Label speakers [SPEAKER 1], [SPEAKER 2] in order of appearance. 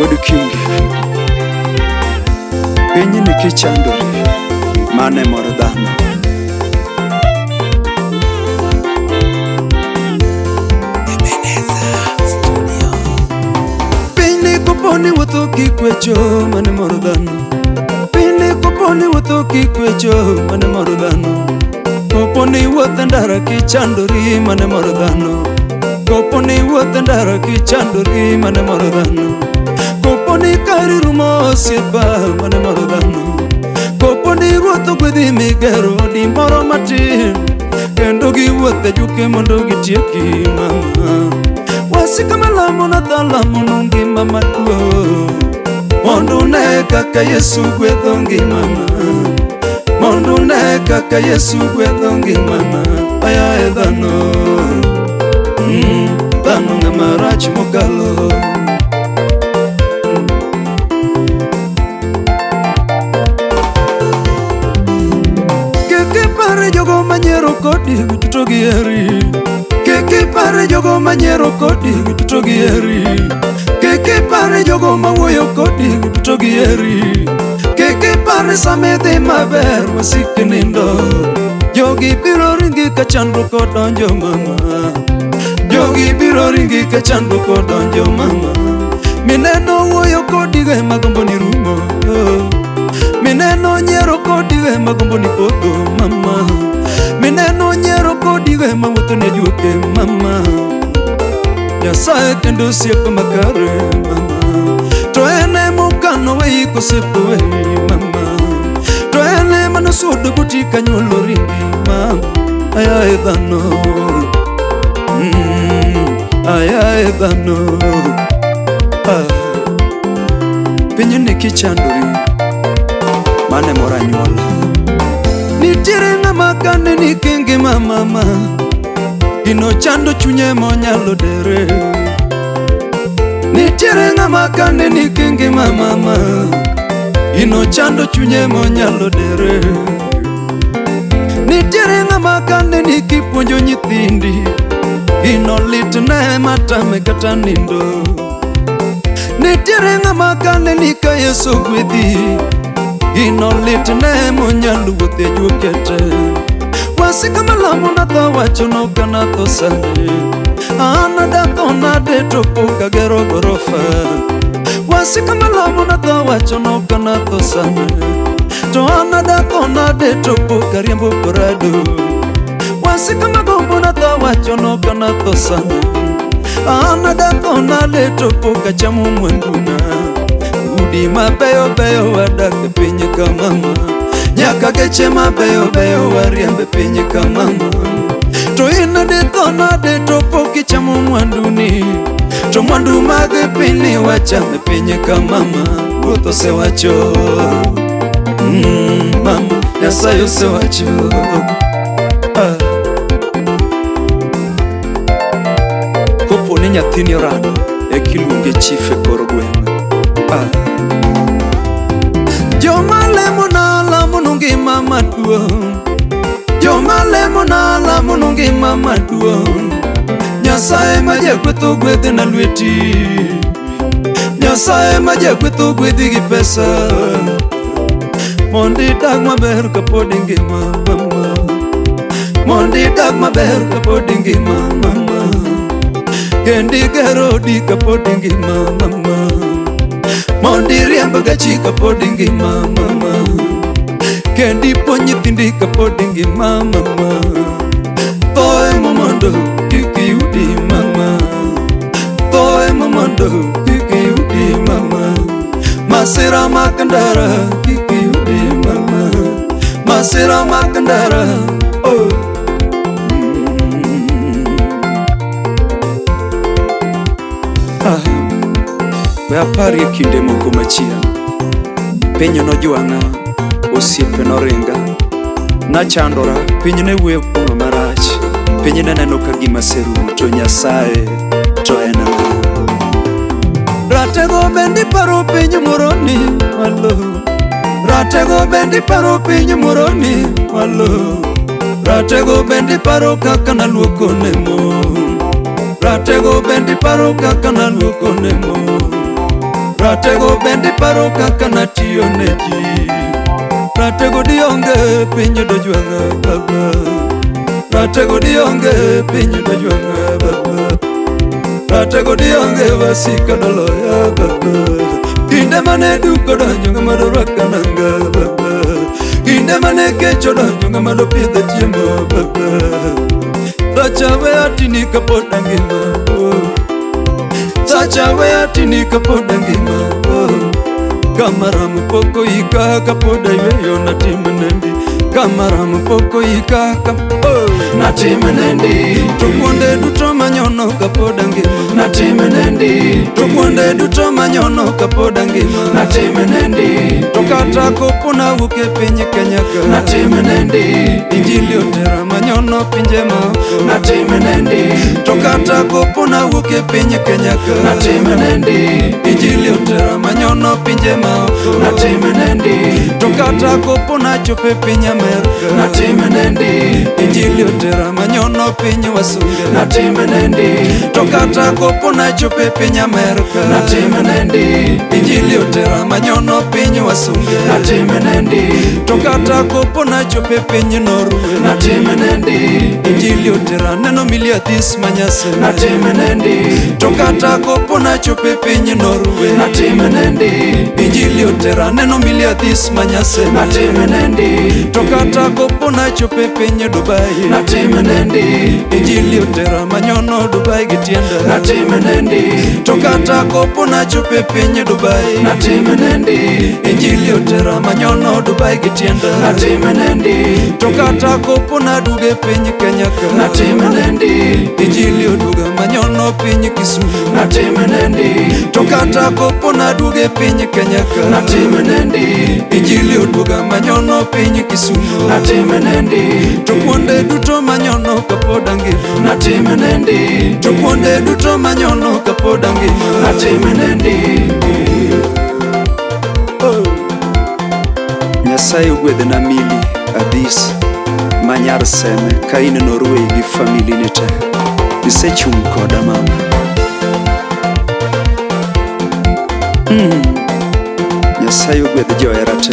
[SPEAKER 1] Wuod Kingi piny ni kichandori mane mor dhano. Piny ni koponi wuotho kikwecho mane mor dhano. Piny ni koponi wuotho kikwecho mane mor dhano. Koponi wuotho ndara kichandori mane mor dhano. Koponi wuotho ndara kichandori mane mor dhano. Koponi kari rumo osiepa mane mor dhano. Koponi wuotho gwedhi migero di moro matin kendo giwuothe juke mondo gitieki mama. Wasika malamo na dhalamo ngima maduo mondo ne kaka Yesu gwedho ngimana. Mondo ne kaka Yesu gwedho ngimana. Aya dhano dhano ng'ama rach mokalo. Keke pare jogo manyero kodi to gieri. Keke pare jogo manyero kodi to gieri. Keke pare jogo mawuoyo kodi to gieri. Keke pare samedhi maber wasik nindo. Jogi biro ringi ka chandruok odonjo mama. Jogi biro ringi ka chandruok odonjo mama. Mineno wuoyo kodi ge magombo ni rumo. Mineno nyero kodi ge magombo ni podho mama. Mineno nyero kodi ge mawuotho ne juoke mama. Nyasaye kendo osiepe makare mama. To ene mokano wei kosiepe wei mama. To ene manosudo buti kanyuolo ringi mama. Ayaye dhano ayaye dhano. Piny ni kichandori mane mor anyuola. Nitiere ng'ama kane ni kingi mama. Gino chando chunye monyalo dere. Nitiere ng'ama kane ni kingi mama. Gino chando chunye monyalo dere. Nitiere ng'ama kane ni kipuonjo nyithindi. Gino litne matame kata nindo. Nitiere ng'ama kane ni ka Yesu gwedhi. Gino litne monyalo wuothe juokete. Wasika malamo na tho wacho no kana tho sane. Ana datho nade to poka gero gorofa. Wasika malamo na tho wacho no kana tho sane. To ana datho nade to poka riembo prado. Wasika magombo na tho wacho no kana tho sane. Ana datho nade to poka chamo mwanduna. Udi mabeyo beyo wadak piny ka mama. Nyaka geche mabeyo beyo wariembe piny ka mama. To inade thonade to pok ichamo mwanduni. To mwandu mag piny wachame piny ka mama. Ruoth osewacho mama. Nyasaye osewacho koponi nyathini orano ekiluonge chief e kor gweng'. Joma lemo na lamo ngima maduong'. Joma lemo na lamo ngima maduong'. Nyasaye ma jagwetho gwedhi na lweti. Nyasaye ma jagwetho gwedhi gi pesa. Mondi dag maber kapod ngima mama. Mondi dag maber kapod ngima mama. Kendi gero di kapod ngima mama. Mondi riembo gachi kapod ngima mama. Kendi puonj nyithindi kapod ngima mama. Thoe momondo kik yudi mama. Thoe momondo kik yudi mama. Masira mak ndara kik yudi mama. Masira mak ndara oh. We apari kinde moko machien. Piny nojwang'a, osiepe noringa. Nachandora, piny ne wuoyo kuoma marach. Piny ne neno ka gima serumo to Nyasaye to en ang'o. Ratego bendi paro piny moroni malo. Ratego bendi paro piny moroni malo. Ratego bendi paro kaka naluoko nemo. Ratego bendi paro kaka naluoko nemo. Ratego bende paro kaka natiyo ne ji. Ratego dionge piny dojwanga baba. Ratego dionge piny dojwanga baba. Ratego dionge wasika doloya baba. Kinde mane duko donjo ng'ama dorwaka nanga baba. Kinde mane kecho donjo ng'ama dopidho chiemo baba. Sacha we atini kapod angima Sacha we atini kapod angima Kamaram poko ika kapod ayweyo natim nendi Kamaram poko ika natim nendi To kuonde duto manyono kapod angima natim nendi To kuonde duto manyono kapod angima natim nendi To kata kopo na wuke piny Kenya ka natim nendi Injili otera manyono pinje moko natim nendi To kata kopo na wuke piny Kenya ka natim nendi Injili otera manyono pinje moko natim nendi To kata kopo na chope piny Amerika natim nendi Injili otera manyono piny wasunge natim nendi To kata kopo na chope piny Amerika natim nendi Injili otera manyono piny wasunge natim nendi To kata kopo na chope piny Norway natim nendi Injili otera neno miliathis manyase natim nendi To kata kopo na chope piny Norway natim nendi Injili otera neno miliathis manyase natim nendi To kata kopo na chope piny Dubai natim nendi Injili otera manyono Dubai gitienda natim nendi To kata kopo na chope piny Dubai natim nendi Injili otera manyono Dubai gitienda natim nendi To kata kopo na duge piny Kenya ka natim nendi Injili oduga manyono piny Kisumu natim nendi To kata kopo na duge piny Kenya ka natim nendi Injili oduga manyono piny Kisumu natim nendi To kuonde duto manyono kapod angima natim nendi To kuonde duto manyono kapod angima natim nendi Nyasaye ogwedhna Mili Addis Manyar Seme ka in Norway gi famili ni te isechung' koda mama Nyasaye ogwedh johera te